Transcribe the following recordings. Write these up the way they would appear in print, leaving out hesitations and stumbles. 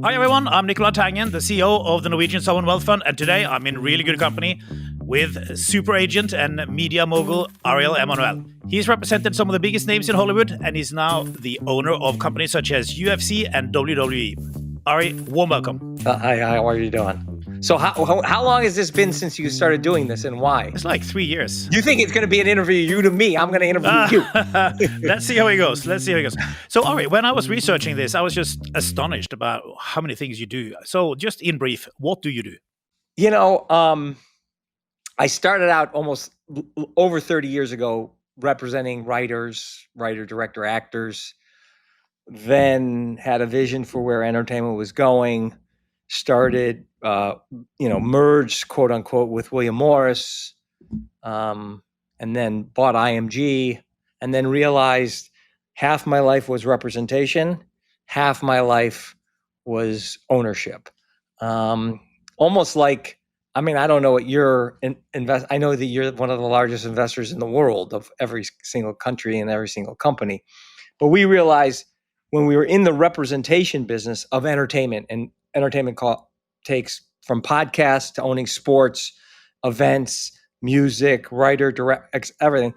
Hi everyone, I'm Nicolai Tangen, the CEO of the Norwegian Sovereign Wealth Fund, and today I'm in really good company with super agent and media mogul Ariel Emanuel. He's represented some of the biggest names in Hollywood, and he's now the owner of companies such as UFC and WWE. Ari, warm welcome. Hi, how are you doing? So how long has this been since you started doing this, and why? It's like 3 years. You think it's going to be an interview you to me? I'm going to interview you. Let's see how it goes. So, Ari, when I was researching this, I was just astonished about how many things you do. So, just in brief, what do you do? You know, I started out almost over 30 years ago representing writers, writer, director, actors, then had a vision for where entertainment was going, started, merged, quote unquote, with William Morris, and then bought IMG, and then realized half my life was representation, half my life was ownership. Almost like, I don't know what you're I know that you're one of the largest investors in the world of every single country and every single company. But we realized when we were in the representation business of entertainment, and entertainment takes from podcasts to owning sports, events, music, writer, direct, everything.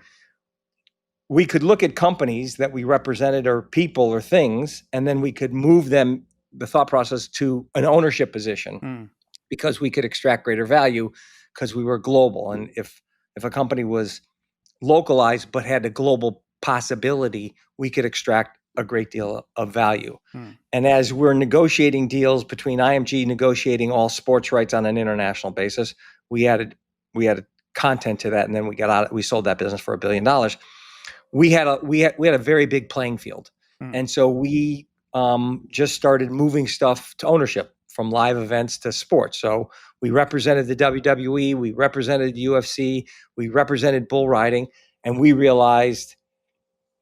We could look at companies that we represented or people or things, and then we could move them, the thought process, to an ownership position because we could extract greater value because we were global. And if a company was localized but had a global possibility, we could extract a great deal of value. And as we're negotiating deals between IMG, negotiating all sports rights on an international basis, we added content to that, and then we sold that business for $1 billion. We had a very big playing field, and so we just started moving stuff to ownership, from live events to sports. So we represented the WWE, we represented the UFC, we represented bull riding, and we realized,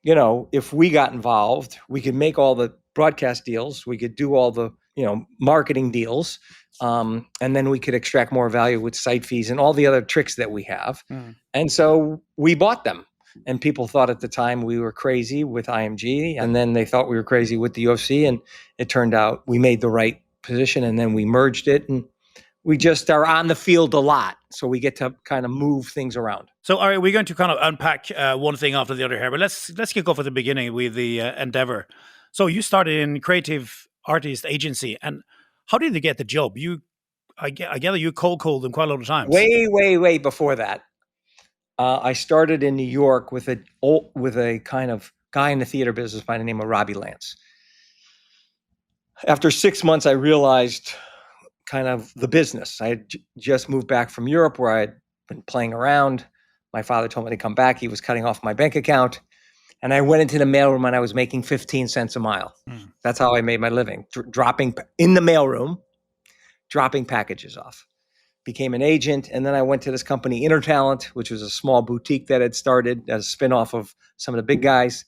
if we got involved, we could make all the broadcast deals, we could do all the, marketing deals, and then we could extract more value with site fees and all the other tricks that we have. And so we bought them. And people thought at the time we were crazy with IMG, and then they thought we were crazy with the UFC, and it turned out we made the right position, and then we merged it, and we just are on the field a lot, so we get to kind of move things around. So, Ari, we're going to kind of unpack one thing after the other here, but let's kick off at the beginning with the endeavor. So, you started in creative artist agency, and how did you get the job? I gather you cold called them quite a lot of times. Way before that. I started in New York with a kind of guy in the theater business by the name of Robbie Lance. After 6 months, I realized kind of the business. I had just moved back from Europe, where I had been playing around. My father told me to come back. He was cutting off my bank account. And I went into the mailroom, and I was making 15 cents a mile. That's how I made my living, dropping in the mailroom, dropping packages off. Became an agent, and then I went to this company, Intertalent, which was a small boutique that had started as a spinoff of some of the big guys.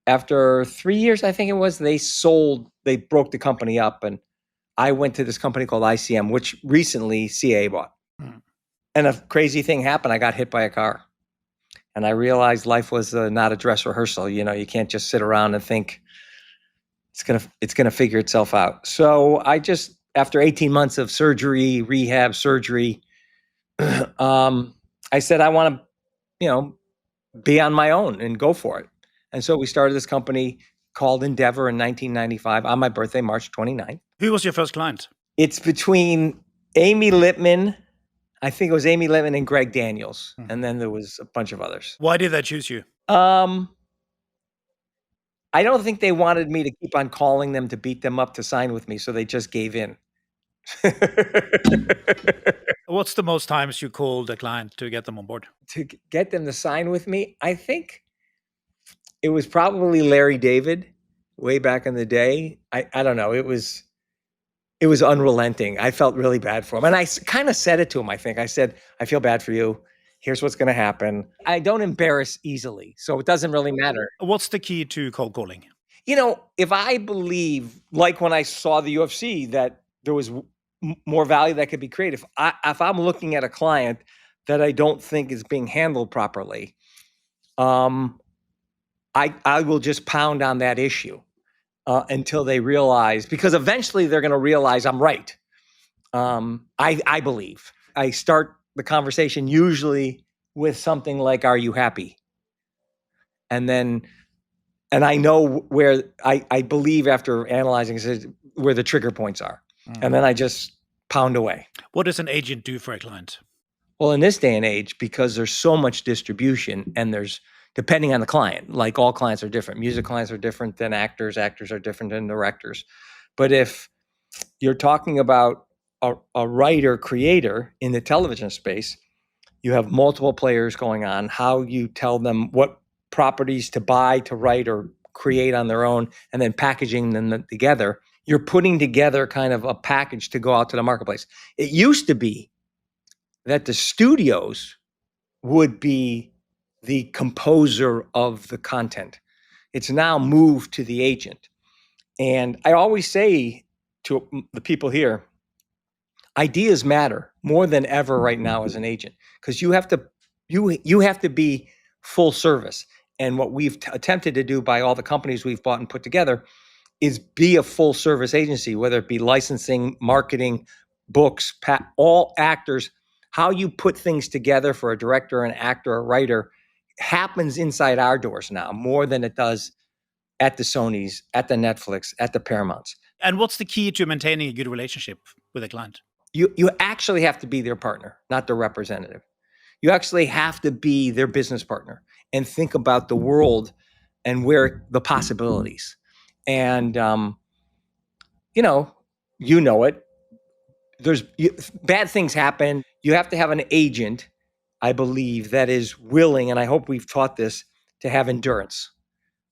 After 3 years, I think it was, they broke the company up, and I went to this company called ICM, which recently CA bought. And a crazy thing happened. I got hit by a car, and I realized life was not a dress rehearsal. You can't just sit around and think it's gonna figure itself out. So I just, after 18 months of rehab surgery, I said, I want to, be on my own and go for it. And so we started this company called Endeavor in 1995 on my birthday, March 29th. Who was your first client? It's between Amy Littman, I think it was Amy Littman and Greg Daniels. And then there was a bunch of others. Why did they choose you? I don't think they wanted me to keep on calling them to beat them up to sign with me, so they just gave in. What's the most times you called a client to get them on board? To get them to sign with me, I think it was probably Larry David way back in the day. I don't know. It was unrelenting. I felt really bad for him. And I kind of said it to him, I think. I said, I feel bad for you. Here's what's going to happen. I don't embarrass easily, so it doesn't really matter. What's the key to cold calling? If I believe, like when I saw the UFC, that there was more value that could be created, if I'm looking at a client that I don't think is being handled properly, I will just pound on that issue. until they realize, because eventually they're going to realize I'm right. I believe. I start the conversation usually with something like, "Are you happy?" And I know where I believe after analyzing where the trigger points are. And then I just pound away. What does an agent do for a client? Well, in this day and age, because there's so much distribution and there's, depending on the client, like all clients are different. Music clients are different than actors. Actors are different than directors. But if you're talking about a writer, creator in the television space, you have multiple players going on. How you tell them what properties to buy, to write, or create on their own, and then packaging them together. You're putting together kind of a package to go out to the marketplace. It used to be that the studios would be the composer of the content. It's now moved to the agent. And I always say to the people here, ideas matter more than ever right now as an agent, because you have to be full service. And what we've attempted to do by all the companies we've bought and put together is be a full service agency, whether it be licensing, marketing, books, all actors. How you put things together for a director, an actor, a writer happens inside our doors now more than it does at the Sonys, at the Netflix, at the Paramounts. And what's the key to maintaining a good relationship with a client? You actually have to be their partner, not their representative. You actually have to be their business partner and think about the world and where the possibilities. And you know it. Bad things happen. You have to have an agent, I believe, that is willing, and I hope we've taught this, to have endurance,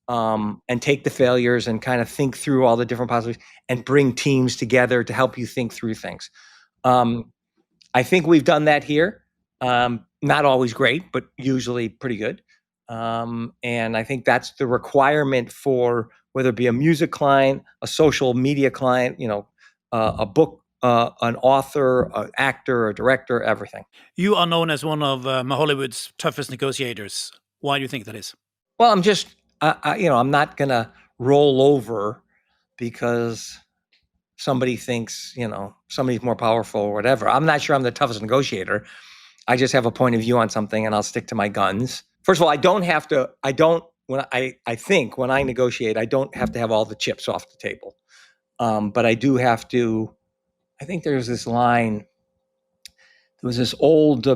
and take the failures and kind of think through all the different possibilities and bring teams together to help you think through things. I think we've done that here. Not always great, but usually pretty good. And I think that's the requirement for whether it be a music client, a social media client, a book, an author, an actor, a director, everything. You are known as one of Hollywood's toughest negotiators. Why do you think that is? Well, I'm not going to roll over because somebody thinks, somebody's more powerful or whatever. I'm not sure I'm the toughest negotiator. I just have a point of view on something and I'll stick to my guns. First of all, when I negotiate, I don't have to have all the chips off the table. But I do have to, I think there's this line, there was this old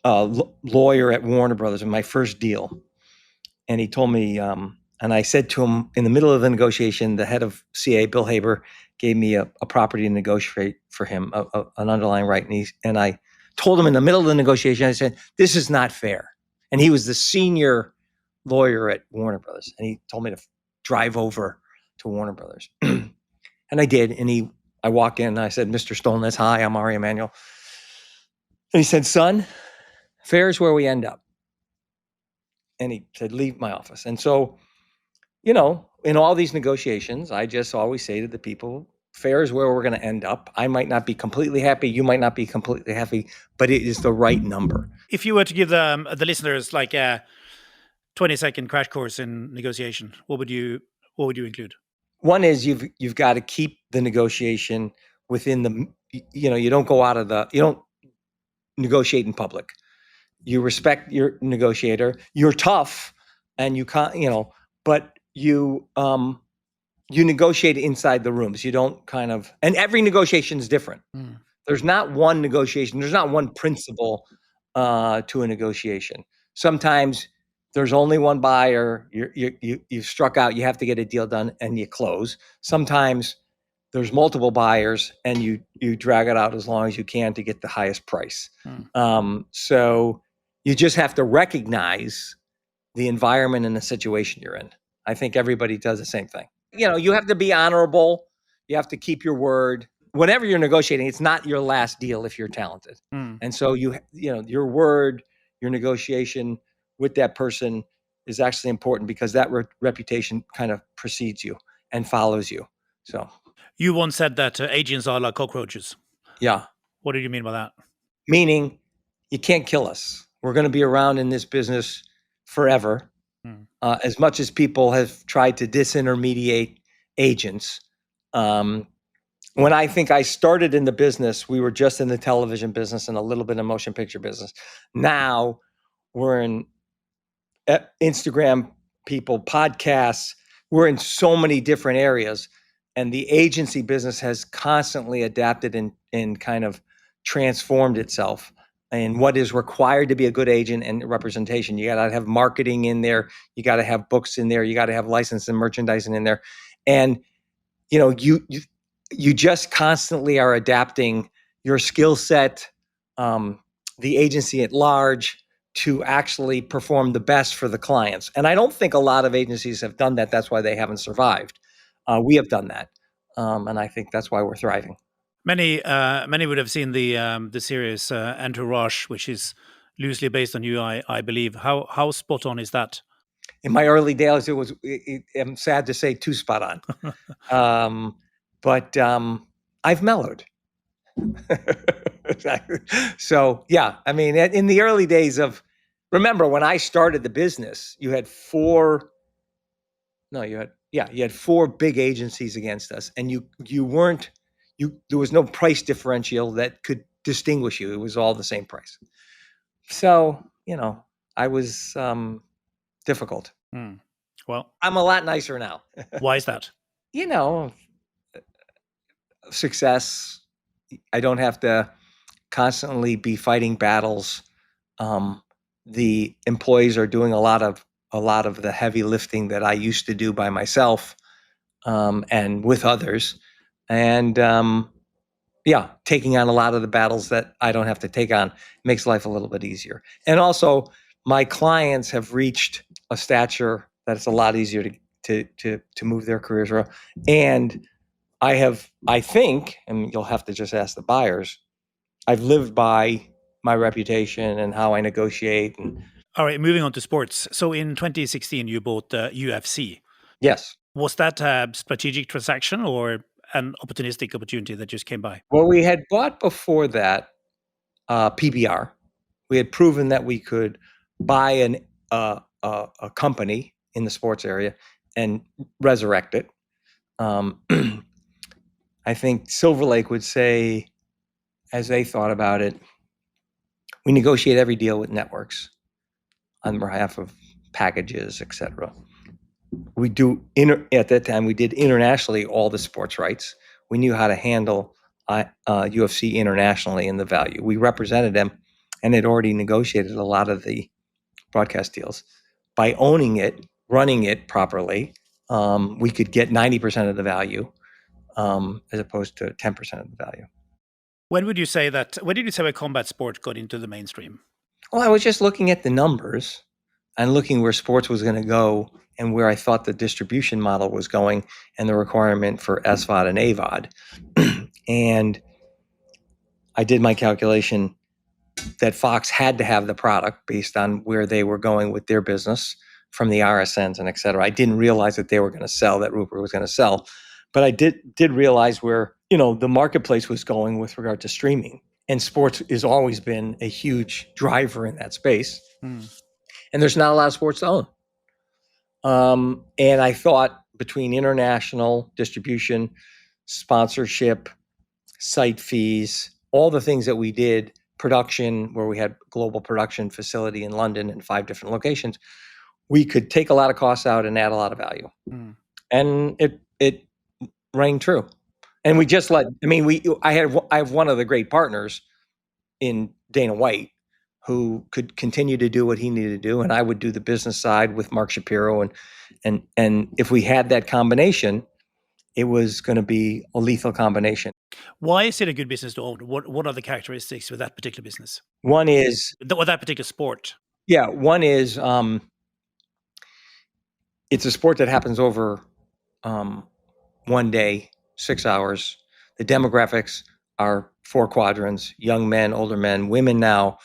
lawyer at Warner Brothers in my first deal. And he told me, and I said to him in the middle of the negotiation, the head of CA, Bill Haber, gave me a property to negotiate for him, an underlying right. And I told him in the middle of the negotiation, I said, "This is not fair." And he was the senior lawyer at Warner Brothers. And he told me to drive over to Warner Brothers. And I did. And I walked in and I said, "Mr. Stolnitz, hi, I'm Ari Emanuel." And he said, "Son, fair is where we end up." And he said, "Leave my office." And so, in all these negotiations, I just always say to the people, fair is where we're going to end up. I might not be completely happy. You might not be completely happy, but it is the right number. If you were to give the listeners like a 20-second crash course in negotiation, what would you include? One is you've got to keep the negotiation within you don't negotiate in public. You respect your negotiator. You're tough, and you can't, but you negotiate inside the rooms. You don't and every negotiation is different. There's not one negotiation. There's not one principle to a negotiation. Sometimes there's only one buyer. You've struck out. You have to get a deal done, and you close. Sometimes there's multiple buyers, and you drag it out as long as you can to get the highest price. So you just have to recognize the environment and the situation you're in. I think everybody does the same thing. You have to be honorable. You have to keep your word. Whenever you're negotiating, it's not your last deal if you're talented. And so your word, your negotiation with that person is actually important because that reputation kind of precedes you and follows you. So you once said that agents are like cockroaches. Yeah. What did you mean by that? Meaning you can't kill us. We're going to be around in this business forever. As much as people have tried to disintermediate agents. When I think I started in the business, we were just in the television business and a little bit of motion picture business. Now we're in Instagram people, podcasts. We're in so many different areas. And the agency business has constantly adapted and kind of transformed itself and what is required to be a good agent and representation. You got to have marketing in there. You got to have books in there. You got to have license and merchandising in there. And, you just constantly are adapting your skill set, the agency at large, to actually perform the best for the clients. And I don't think a lot of agencies have done that. That's why they haven't survived. We have done that. And I think that's why we're thriving. Many would have seen the series Entourage, which is loosely based on you, I believe. How spot on is that? In my early days, I'm sad to say, too spot on. But I've mellowed. So, yeah, I mean, in the early days remember when I started the business, you had four big agencies against us, and there was no price differential that could distinguish you. It was all the same price. So, I was difficult. Well, I'm a lot nicer now. Why is that? Success. I don't have to constantly be fighting battles. The employees are doing a lot of the heavy lifting that I used to do by myself, and with others, and taking on a lot of the battles that I don't have to take on makes life a little bit easier. And also, my clients have reached a stature that it's a lot easier to move their careers around. And I think, and you'll have to just ask the buyers, I've lived by my reputation and how I negotiate. All right, moving on to sports. So in 2016, you bought UFC. Yes. Was that a strategic transaction or an opportunistic opportunity that just came by? Well, we had bought before that PBR. We had proven that we could buy a company in the sports area and resurrect it. I think Silver Lake would say, as they thought about it, we negotiate every deal with networks on behalf of packages, etc. We do at that time we did internationally all the sports rights. We knew how to handle UFC internationally and the value. We represented them and had already negotiated a lot of the broadcast deals. By owning it, running it properly, we could get 90% of the value, as opposed to 10% of the value. When did you say where combat sport got into the mainstream? Well, I was just looking at the numbers and looking where sports was going to go and where I thought the distribution model was going and the requirement for SVOD and AVOD. And I did my calculation that Fox had to have the product based on where they were going with their business from the RSNs and et cetera. I didn't realize that they were going to sell, that Rupert was going to sell. But I did realize where, the marketplace was going with regard to streaming. And sports has always been a huge driver in that space. And there's not a lot of sports to own. And I thought between international distribution, sponsorship, site fees, all the things that we did, production, where we had global production facility in London in 5 different locations, we could take a lot of costs out and add a lot of value. And it rang true. And we just I have one of the great partners in Dana White who could continue to do what he needed to do, and I would do the business side with Mark Shapiro, and if we had that combination, it was going to be a lethal combination. Why is it a good business to own? What are the characteristics with that particular business? One is that particular sport. Yeah, one is it's a sport that happens over one day, 6 hours. The demographics are 4 quadrants: young men, older men, women now.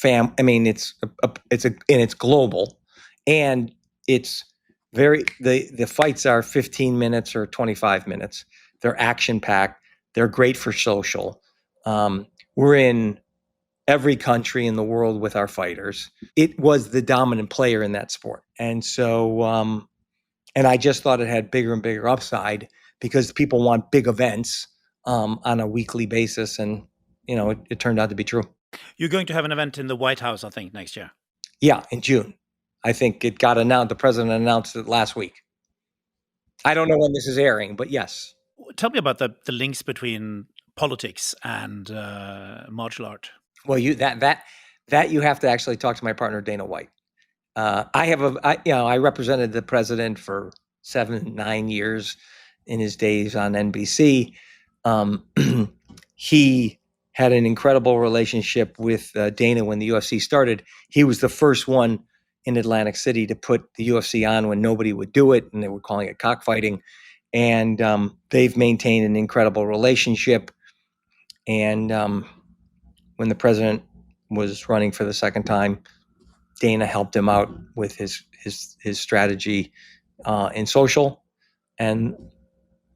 It's global, and it's the fights are 15 minutes or 25 minutes. They're action packed. They're great for social. We're in every country in the world with our fighters. It was the dominant player in that sport, and so And I just thought it had bigger and bigger upside because people want big events on a weekly basis. And, it turned out to be true. You're going to have an event in the White House, I think, next year. Yeah, in June. I think it got announced. The president announced it last week. I don't know when this is airing, but yes. Tell me about the links between politics and martial art. Well, that you have to actually talk to my partner Dana White. I represented the president for 7-9 years in his days on NBC. He had an incredible relationship with Dana when the UFC started. He was the first one in Atlantic City to put the UFC on when nobody would do it, and they were calling it cockfighting. And they've maintained an incredible relationship. And when the president was running for the second time, Dana helped him out with his strategy in social, and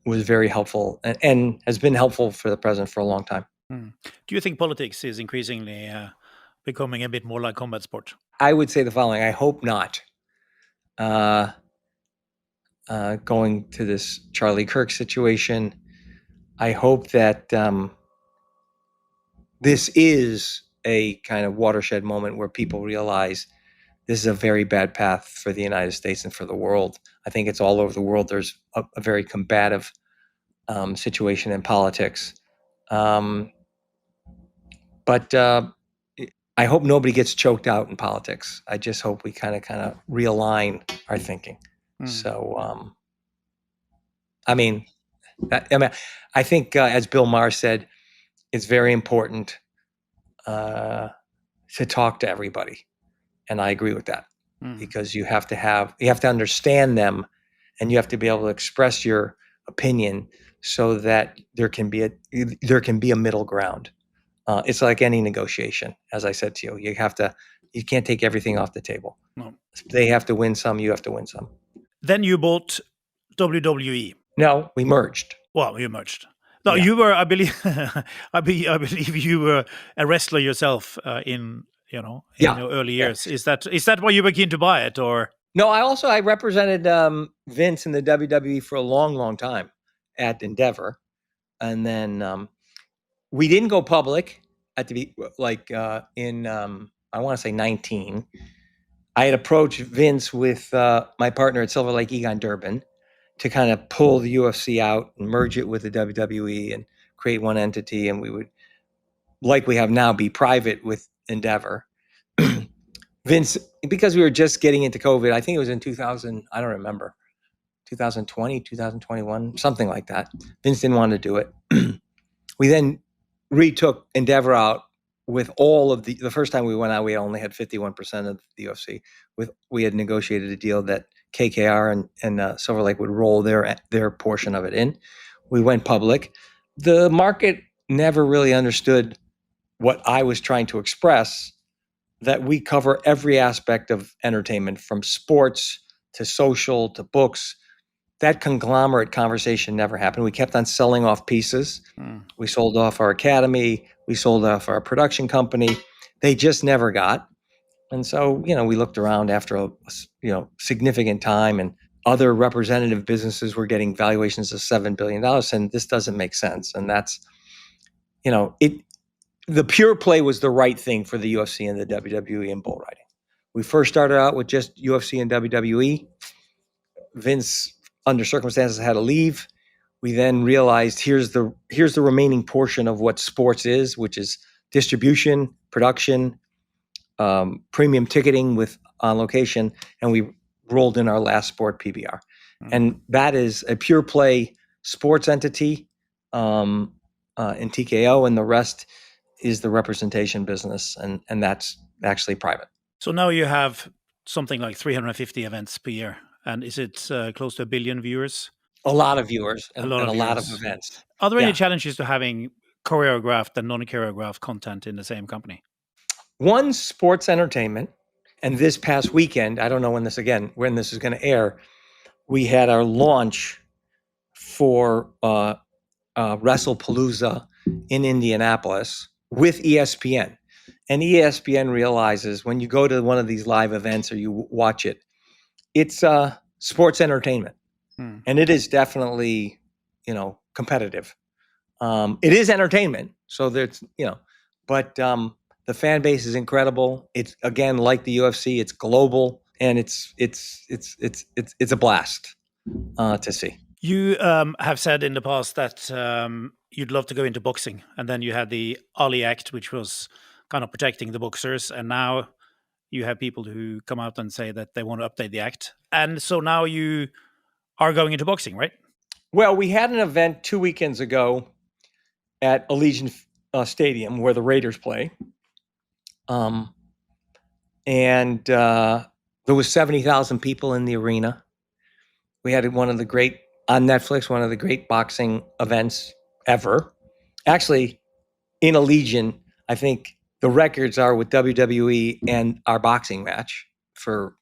was very helpful and has been helpful for the president for a long time. Do you think politics is increasingly becoming a bit more like combat sport? I would say the following: I hope not. Going to this Charlie Kirk situation, I hope that this is a kind of watershed moment where people realize this is a very bad path for the United States and for the world. I think it's all over the world. There's a very combative situation in politics. But I hope nobody gets choked out in politics. I just hope we kind of realign our thinking. So, I think as Bill Maher said, it's very important to talk to everybody, and I agree with that, because you have to understand them, and you have to be able to express your opinion so that there can be a middle ground. It's like any negotiation, as I said to you. You can't take everything off the table. No. They have to win some. You have to win some. Then you bought WWE. No, we merged. Well, you merged. No, Yeah. you were, I believe, I believe you were a wrestler yourself in your early years. Yeah. Is that why you were keen to buy it, or? No, I represented Vince in the WWE for a long, long time at Endeavor, and then we didn't go public in I want to say 19. I had approached Vince with my partner at Silver Lake, Egon Durbin, to kind of pull the UFC out and merge it with the WWE and create one entity, and we would, like we have now, be private with Endeavor. Vince, because we were just getting into COVID, I think it was in 2000, I don't remember, 2020, 2021, something like that. Vince didn't want to do it. We then retook Endeavor out with all of the first time we went out, we only had 51% of the UFC. We had negotiated a deal that KKR and Silver Lake would roll their portion of it in. We went public. The market never really understood what I was trying to express, that we cover every aspect of entertainment, from sports to social to books. That conglomerate conversation never happened. We kept on selling off pieces. We sold off our academy. We sold off our production company. They just never got. And so, we looked around after a significant time, and other representative businesses were getting valuations of $7 billion, and this doesn't make sense. And that's, the pure play was the right thing for the UFC and the WWE and bull riding. We first started out with just UFC and WWE. Vince, under circumstances, had to leave. We then realized here's the remaining portion of what sports is, which is distribution, production, premium ticketing with On Location, and we rolled in our last sport, PBR. And that is a pure play sports entity in TKO, and the rest is the representation business, and that's actually private. So now you have something like 350 events per year, and is it close to 1 billion viewers? A lot of viewers and a lot of viewers. events. Are there any challenges to having choreographed and non-choreographed content in the same company? One, sports entertainment, and this past weekend, I don't know when this is going to air, we had our launch for WrestlePalooza in Indianapolis with ESPN. And ESPN realizes when you go to one of these live events or you watch it, it's sports entertainment. Hmm. And it is definitely, competitive. It is entertainment. So there's, but the fan base is incredible. It's, again, like the UFC, it's global, and it's a blast to see. You have said in the past that you'd love to go into boxing, and then you had the Ali Act, which was kind of protecting the boxers, and now you have people who come out and say that they want to update the act, and so now you are going into boxing, right? Well, we had an event 2 weekends ago at Allegiant Stadium where the Raiders play, and there was 70,000 people in the arena. We had one of the great boxing events ever. Actually, in Allegiant, I think the records are with WWE and our boxing match for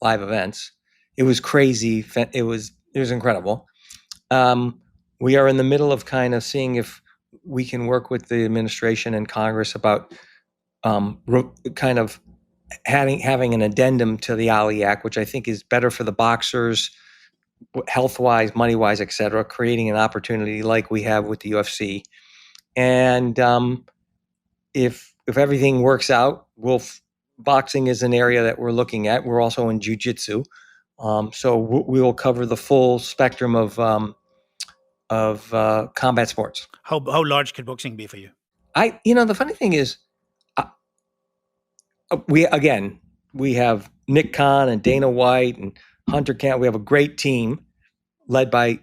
live events. It was crazy. It was incredible. We are in the middle of kind of seeing if we can work with the administration and Congress about kind of having an addendum to the Ali Act, which I think is better for the boxers, health-wise, money-wise, et cetera, creating an opportunity like we have with the UFC. And if everything works out, boxing is an area that we're looking at. We're also in jiu-jitsu. So we will cover the full spectrum of combat sports. How large could boxing be for you? The funny thing is, we have Nick Khan and Dana White and Hunter Kent. We have a great team led by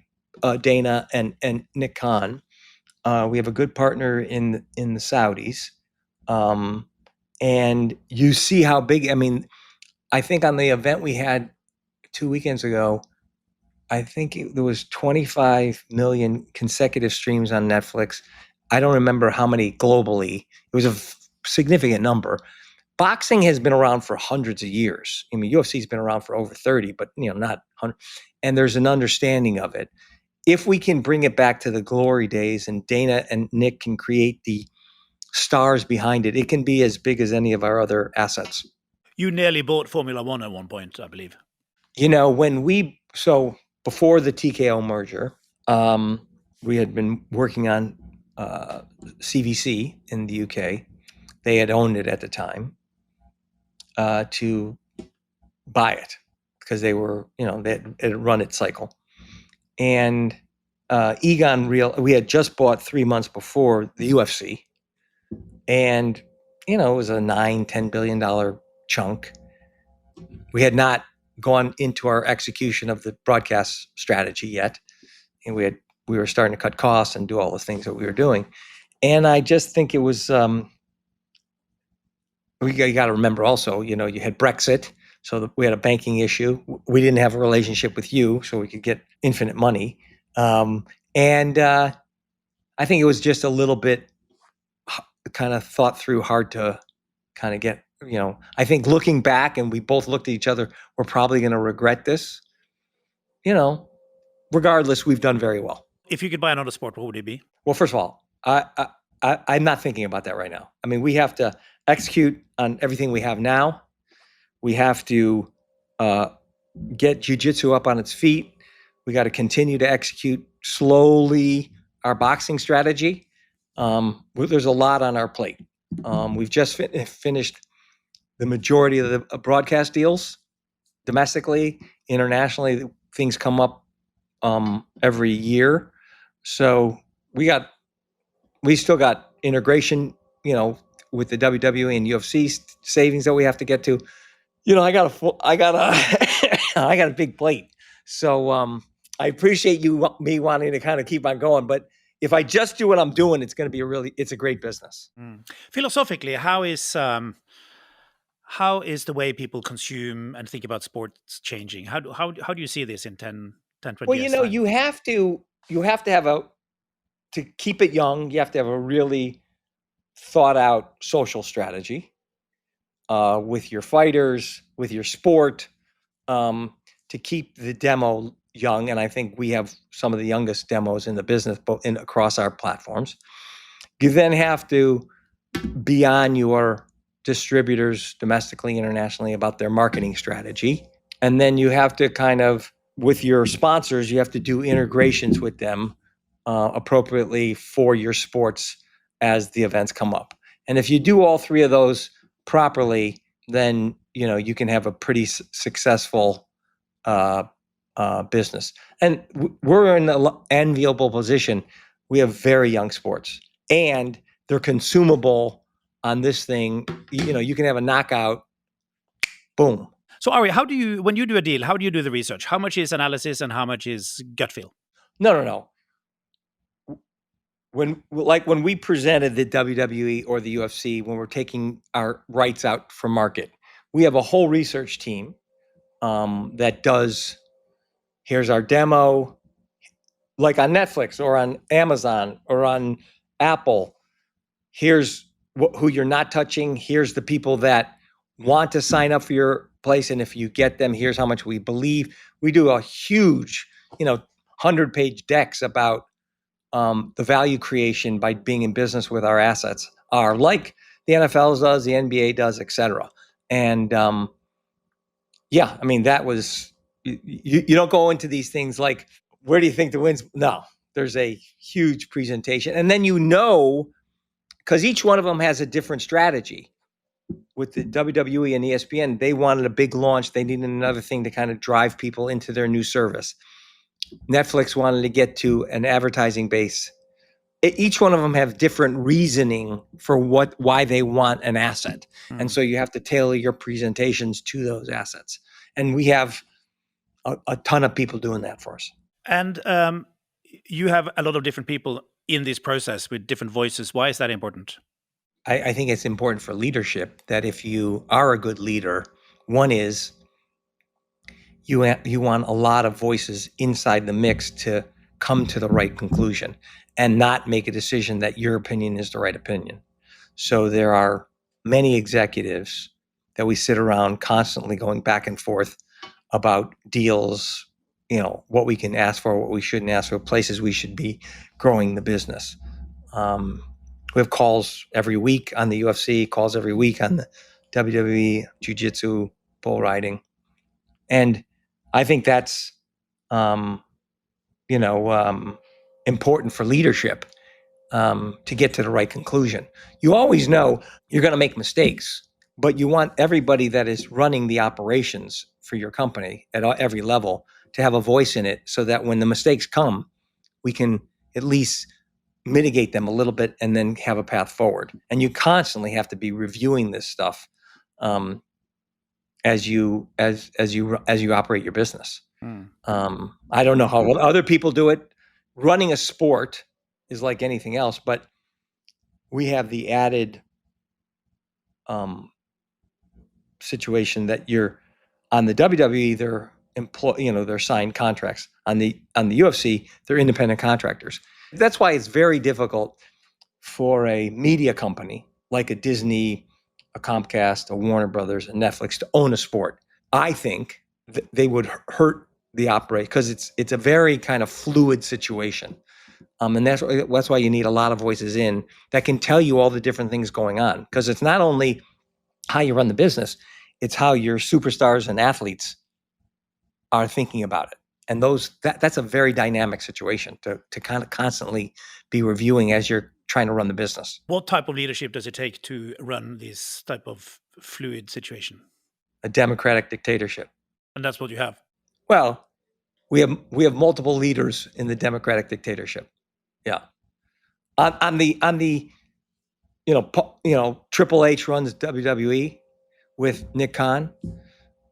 Dana and Nick Khan. We have a good partner in the Saudis, and you see how big. I mean, I think on the event we had 2 weekends ago, I think there was 25 million consecutive streams on Netflix. I don't remember how many globally. It was a significant number. Boxing has been around for hundreds of years. I mean, UFC's been around for over 30, but not 100. And there's an understanding of it. If we can bring it back to the glory days and Dana and Nick can create the stars behind it, it can be as big as any of our other assets. You nearly bought Formula One at one point, I believe. Before the TKO merger, we had been working on CVC in the UK. They had owned it at the time. To buy it because they were, they had run its cycle. And Egon we had just bought 3 months before the UFC. And, it was a $9-10 billion chunk. We had not gone into our execution of the broadcast strategy yet. And we were starting to cut costs and do all the things that we were doing. And I just think it was, you got to remember also, you had Brexit, so we had a banking issue. We didn't have a relationship with you, so we could get infinite money. And I think it was just a little bit kind of thought through, hard to kind of get, I think looking back, and we both looked at each other, we're probably going to regret this. Regardless, we've done very well. If you could buy another sport, what would it be? Well, first of all, I'm not thinking about that right now. I mean, we have to execute on everything we have now. We have to get jiu-jitsu up on its feet. We got to continue to execute slowly our boxing strategy. There's a lot on our plate. We've just finished the majority of the broadcast deals domestically. Internationally, things come up every year. So we still got integration, with the WWE and UFC savings that we have to get to. I got a big plate. So I appreciate me wanting to kind of keep on going, but if I just do what I'm doing, it's going to be it's a great business. Philosophically, how is the way people consume and think about sports changing? How do you see this in 10, 20 well, years? Well, you have to have to keep it young, you have to have a really thought out social strategy with your fighters, with your sport, to keep the demo young. And I think we have some of the youngest demos in the business, across our platforms. You then have to be on your distributors domestically, internationally, about their marketing strategy. And then you have to kind of, with your sponsors, you have to do integrations with them appropriately for your sports as the events come up. And if you do all three of those properly, then you can have a pretty successful business. And we're in an enviable position. We have very young sports, and they're consumable on this thing. You can have a knockout, boom. So Ari, when you do a deal, how do you do the research? How much is analysis and how much is gut feel? No. When we presented the WWE or the UFC, when we're taking our rights out for market, we have a whole research team that does, here's our demo, like on Netflix or on Amazon or on Apple. Here's who you're not touching. Here's the people that want to sign up for your place. And if you get them, here's how much we believe. We do a huge, 100-page decks about the value creation by being in business with our assets are, like the NFL does, the NBA does, et cetera. And that was, you don't go into these things like, where do you think the wins? No, there's a huge presentation. And then because each one of them has a different strategy. With the WWE and ESPN, they wanted a big launch. They needed another thing to kind of drive people into their new service. Netflix wanted to get to an advertising base. Each one of them have different reasoning for why they want an asset. Mm. And so you have to tailor your presentations to those assets. And we have a ton of people doing that for us. And you have a lot of different people in this process with different voices. Why is that important? I think it's important for leadership that if you are a good leader, one is you want a lot of voices inside the mix to come to the right conclusion and not make a decision that your opinion is the right opinion. So there are many executives that we sit around constantly going back and forth about deals, what we can ask for, what we shouldn't ask for, places we should be growing the business. We have calls every week on the UFC, calls every week on the WWE, Jiu-Jitsu, bull riding. And I think that's, important for leadership to get to the right conclusion. You always know you're going to make mistakes, but you want everybody that is running the operations for your company at every level to have a voice in it so that when the mistakes come, we can at least mitigate them a little bit and then have a path forward. And you constantly have to be reviewing this stuff as you operate your business. I don't know how other people do it. Running a sport is like anything else, but we have the added situation that you're on the WWE, they're signed contracts. On the UFC, they're independent contractors. That's why it's very difficult for a media company like a Disney, a Comcast, a Warner Brothers, a Netflix to own a sport. I think they would hurt the operation because it's a very kind of fluid situation. And that's why you need a lot of voices in that can tell you all the different things going on. Because it's not only how you run the business, it's how your superstars and athletes are thinking about it. And that's a very dynamic situation to kind of constantly be reviewing as you're trying to run the business. What type of leadership does it take to run this type of fluid situation? A democratic dictatorship. And that's what you have? Well, we have multiple leaders in the democratic dictatorship. Yeah. On the Triple H runs WWE with Nick Khan.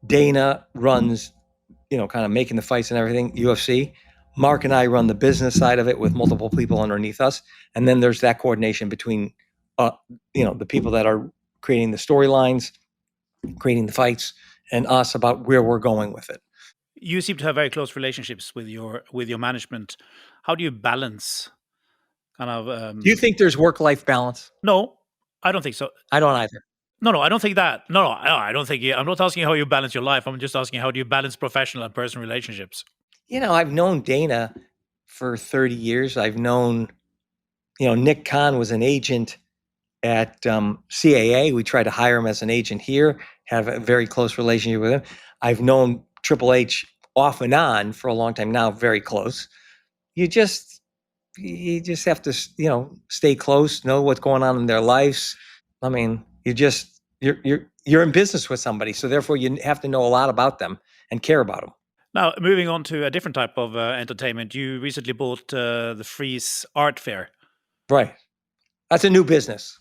Dana runs kind of making the fights and everything, UFC. Mark and I run the business side of it with multiple people underneath us. And then there's that coordination between, the people that are creating the storylines, creating the fights, and us about where we're going with it. You seem to have very close relationships with your management. How do you balance kind of... Do you think there's work-life balance? No, I don't think so. I don't either. No, I don't think that. No, I don't think. I'm not asking how you balance your life. I'm just asking how do you balance professional and personal relationships? I've known Dana for 30 years. I've known, Nick Khan was an agent at CAA. We tried to hire him as an agent here, have a very close relationship with him. I've known Triple H off and on for a long time now, very close. You just have to, stay close, know what's going on in their lives. I mean, you're in business with somebody, so therefore you have to know a lot about them and care about them. Now, moving on to a different type of entertainment, you recently bought the Freeze Art Fair. Right. That's a new business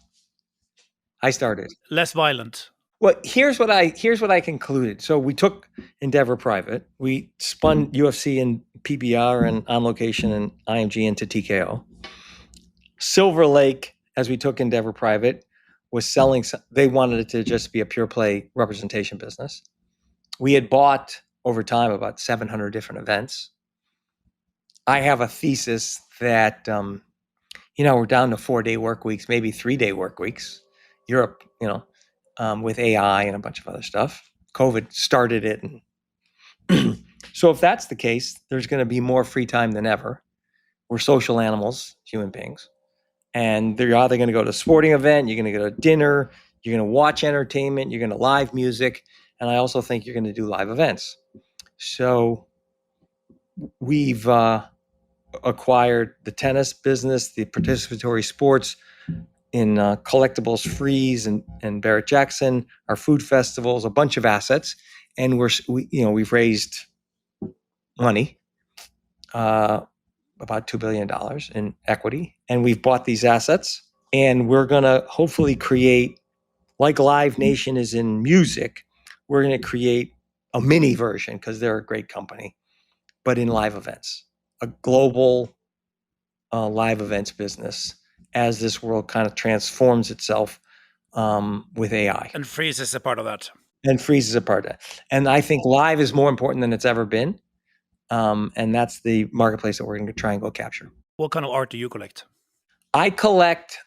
I started. Less violent. Well, here's what I concluded. So we took Endeavor private. We spun UFC and PBR and On Location and IMG into TKO. Silver Lake, as we took Endeavor private, was selling. They wanted it to just be a pure play representation business. We had bought over time about 700 different events. I have a thesis that, we're down to 4-day work weeks, maybe 3-day work weeks. Europe, with AI and a bunch of other stuff. COVID started it. And so if that's the case, there's going to be more free time than ever. We're social animals, human beings. And you're either going to go to a sporting event, you're going to go to dinner, you're going to watch entertainment, you're going to live music. And I also think you're going to do live events. So we've acquired the tennis business, the participatory sports in collectibles, Freeze and Barrett Jackson, our food festivals, a bunch of assets. And we've raised money, about $2 billion in equity. And we've bought these assets. And we're going to hopefully create, like Live Nation is in music, we're going to create a mini version, because they're a great company, but in live events, a global live events business as this world kind of transforms itself with AI. And Freeze is a part of that. And Freeze is a part of that. And I think live is more important than it's ever been. And that's the marketplace that we're going to try and go capture. What kind of art do you collect? I collect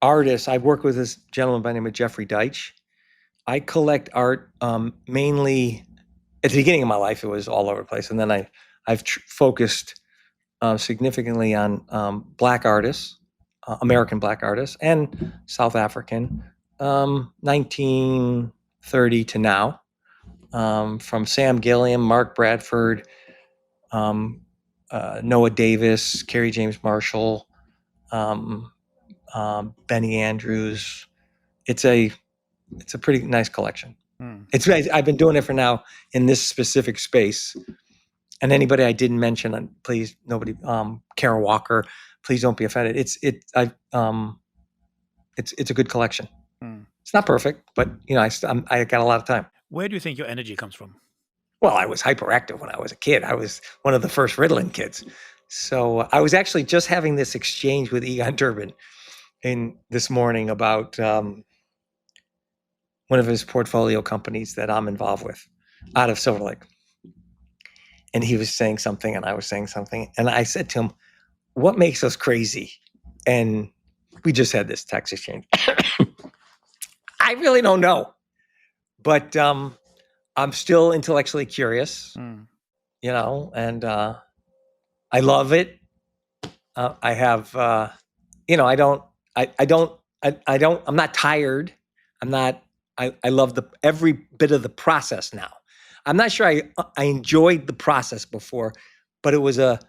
artists. I work with this gentleman by the name of Jeffrey Deitch. I collect art mainly at the beginning of my life. It was all over the place. And then I've focused significantly on Black artists, American Black artists, and South African, 1930 to now, from Sam Gilliam, Mark Bradford, Noah Davis, Kerry James Marshall, Benny Andrews. It's a pretty nice collection. I've been doing it for now in this specific space. And anybody I didn't mention, please, nobody, Kara Walker, please don't be offended. It's a good collection. It's not perfect, but I got a lot of time. Where do you think your energy comes from? Well, I was hyperactive when I was a kid. I was one of the first Ritalin kids. So I was actually just having this exchange with Egon Durbin this morning about one of his portfolio companies that I'm involved with out of Silver Lake. And he was saying something and I was saying something. And I said to him, what makes us crazy? And we just had this text exchange. I really don't know. But I'm still intellectually curious, and I love it. I have, I'm not tired. I love every bit of the process now. I'm not sure I enjoyed the process before, but it was a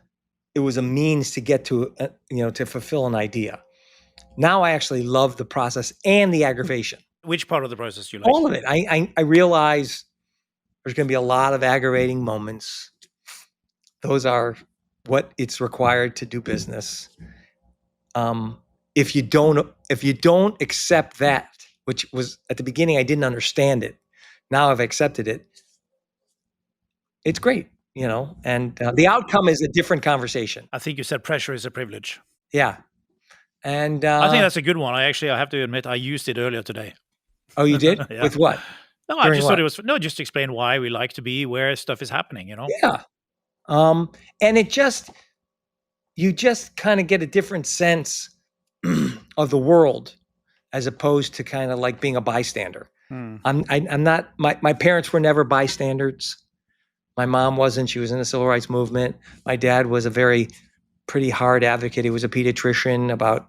means to get to, to fulfill an idea. Now I actually love the process and the aggravation. Which part of the process do you like? All of it. I realize there's going to be a lot of aggravating moments. Those are what it's required to do business. If you don't accept that, which was at the beginning, I didn't understand it. Now I've accepted it. It's great, and the outcome is a different conversation. I think you said pressure is a privilege. Yeah. And I think that's a good one. I have to admit, I used it earlier today. Oh, you did? Yeah. With what? No, I just thought it was, just to explain why we like to be where stuff is happening, Yeah. And you just kind of get a different sense of the world as opposed to kind of like being a bystander. I'm not, my parents were never bystanders. My mom wasn't. She was in the civil rights movement. My dad was a pretty hard advocate. He was a pediatrician about,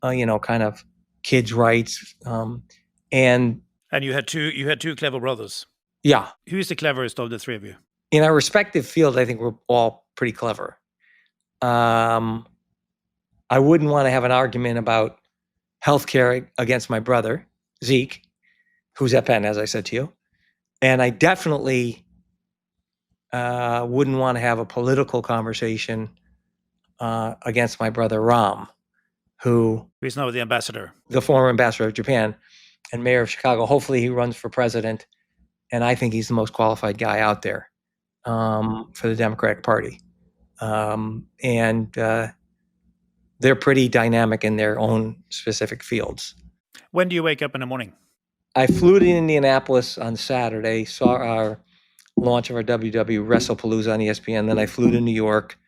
kind of kids' rights. And you had two clever brothers. Yeah. Who's the cleverest of the three of you? In our respective fields, I think we're all pretty clever. I wouldn't want to have an argument about healthcare against my brother, Zeke, who's at Penn, as I said to you. And I definitely wouldn't want to have a political conversation against my brother, Ram, who's now the ambassador, the former ambassador of Japan and mayor of Chicago. Hopefully he runs for president. And I think he's the most qualified guy out there for the Democratic Party. And they're pretty dynamic in their own specific fields. When do you wake up in the morning? I flew to Indianapolis on Saturday, saw our launch of our WW WrestlePalooza on ESPN. Then I flew to New York,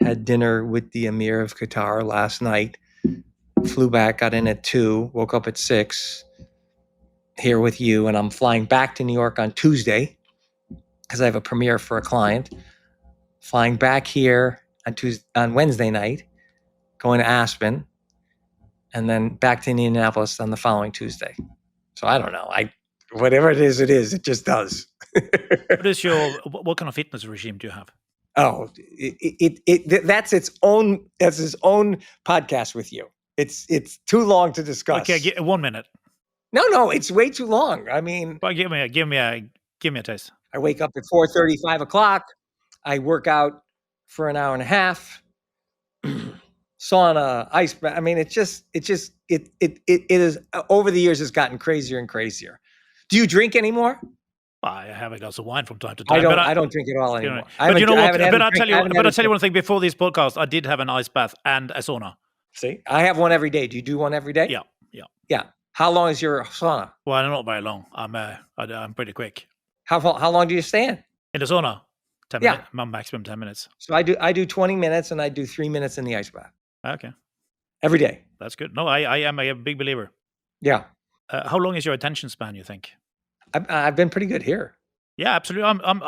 had dinner with the Emir of Qatar last night, flew back, got in at 2, woke up at 6, here with you, and I'm flying back to New York on Tuesday because I have a premiere for a client. Flying back here on Wednesday night, going to Aspen, and then back to Indianapolis on the following Tuesday. So I don't know. Whatever it is, it just does. What kind of fitness regime do you have? Oh, that's its own podcast with you. It's too long to discuss. Okay, 1 minute. No, it's way too long. I mean, well, give me a taste. I wake up at 4:30, 5 o'clock. I work out for an hour and a half. Sauna, ice bath. I mean, it is over the years. It's gotten crazier and crazier. Do you drink anymore? I have a glass of wine from time to time. I don't drink at all anymore. But you know what? But I'll tell you one thing. Before this podcast, I did have an ice bath and a sauna. See, I have one every day. Do you do one every day? Yeah. How long is your sauna? Well, not very long. I'm pretty quick. How long do you stay in the sauna? 10 minutes. Maximum 10 minutes. So I do 20 minutes and I do 3 minutes in the ice bath. Okay. Every day. That's good. No, I am a big believer. Yeah. How long is your attention span, you think? I've been pretty good here. Yeah, absolutely. How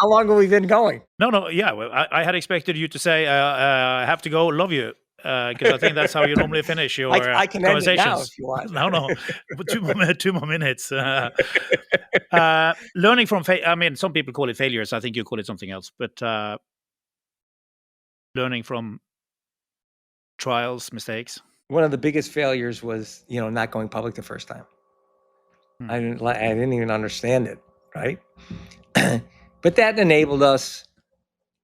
long have we been going? No. Yeah, well, I had expected you to say, "I have to go. Love you," because I think that's how you normally finish your I can conversations. End it now if you want. No. 2 more minutes. Learning from some people call it failures. I think you call it something else. But learning from trials, mistakes. One of the biggest failures was, not going public the first time. I didn't even understand it, right? But that enabled us,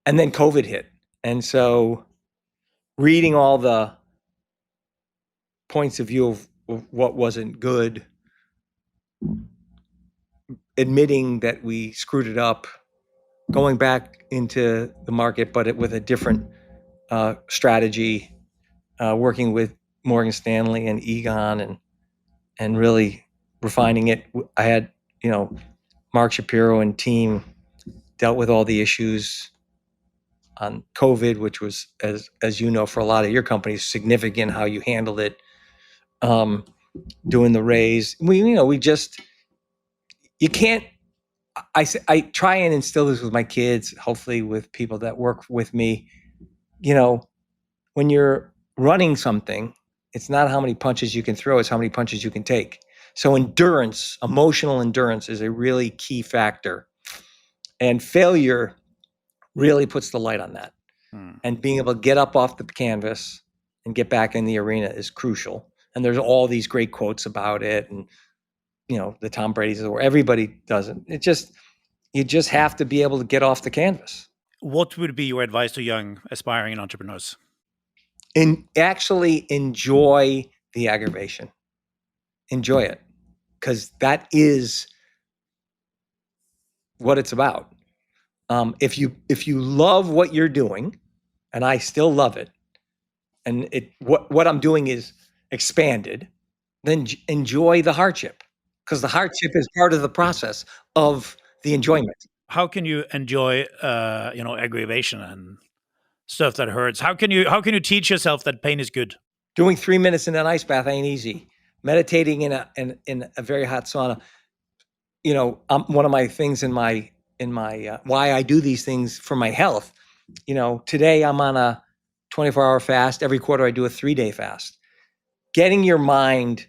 and then COVID hit. And so reading all the points of view of what wasn't good, admitting that we screwed it up, going back into the market, but with a different strategy, working with Morgan Stanley and Egon and really refining it. I had, Mark Shapiro and team dealt with all the issues on COVID, which was, as you know, for a lot of your companies, significant how you handled it. Doing the raise, you can't. I try and instill this with my kids, hopefully with people that work with me. When you're running something, it's not how many punches you can throw, it's how many punches you can take. So endurance, emotional endurance is a really key factor. And failure really puts the light on that. And being able to get up off the canvas and get back in the arena is crucial. And there's all these great quotes about it. And, the Tom Brady's, or everybody does it. You just have to be able to get off the canvas. What would be your advice to young aspiring entrepreneurs? And actually enjoy the aggravation. Enjoy it, because that is what it's about. If you love what you're doing, and I still love it, and what I'm doing is expanded, then enjoy the hardship, because the hardship is part of the process of the enjoyment. How can you enjoy, aggravation and stuff that hurts? How can you teach yourself that pain is good? Doing 3 minutes in an ice bath ain't easy. Meditating in a very hot sauna. One of my things in my why I do these things for my health. Today I'm on a 24-hour fast. Every quarter I do a 3-day fast. Getting your mind,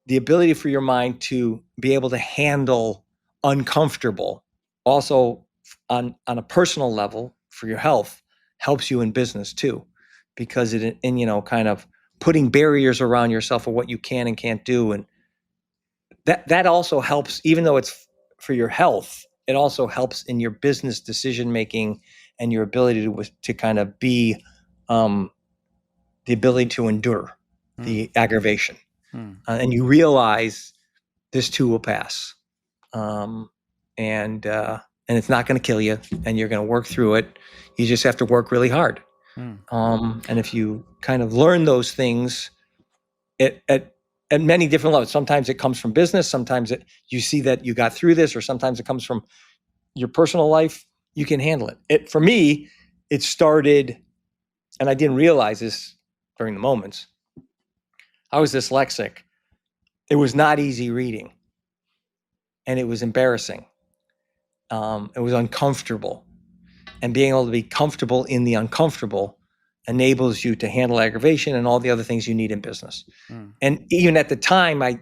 the ability for your mind to be able to handle uncomfortable. Also, on a personal level, for your health, helps you in business too, because kind of putting barriers around yourself of what you can and can't do, and that also helps. Even though it's for your health, it also helps in your business decision making and your ability to kind of be the ability to endure the aggravation, and you realize this too will pass, and it's not going to kill you, and you're going to work through it. You just have to work really hard. And if you kind of learn those things at many different levels, sometimes it comes from business, sometimes you see that you got through this, or sometimes it comes from your personal life, you can handle it. For me, it started, and I didn't realize this during the moments. I was dyslexic. It was not easy reading, and it was embarrassing. It was uncomfortable, and being able to be comfortable in the uncomfortable enables you to handle aggravation and all the other things you need in business. And even at the time, I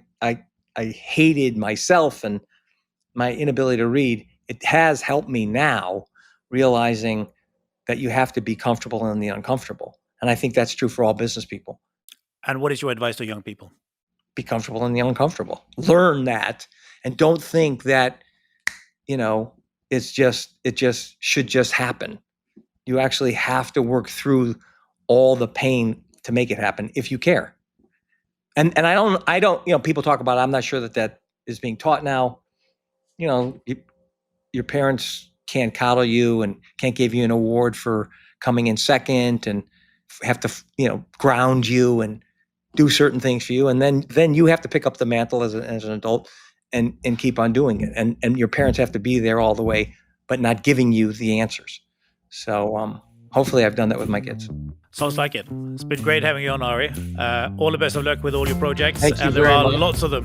hated myself and my inability to read. It has helped me now, realizing that you have to be comfortable in the uncomfortable. And I think that's true for all business people. And what is your advice to young people? Be comfortable in the uncomfortable. Learn that, and don't think that, it just should just happen. You actually have to work through all the pain to make it happen if you care. And I don't, people talk about, I'm not sure that is being taught now. Your parents can't coddle you and can't give you an award for coming in second, and have to, ground you and do certain things for you. And then you have to pick up the mantle as an adult and keep on doing it. And your parents have to be there all the way, but not giving you the answers. So hopefully I've done that with my kids. Sounds like it. It's been great having you on, Ari. All the best of luck with all your projects. Thank you and there very are much. lots of them.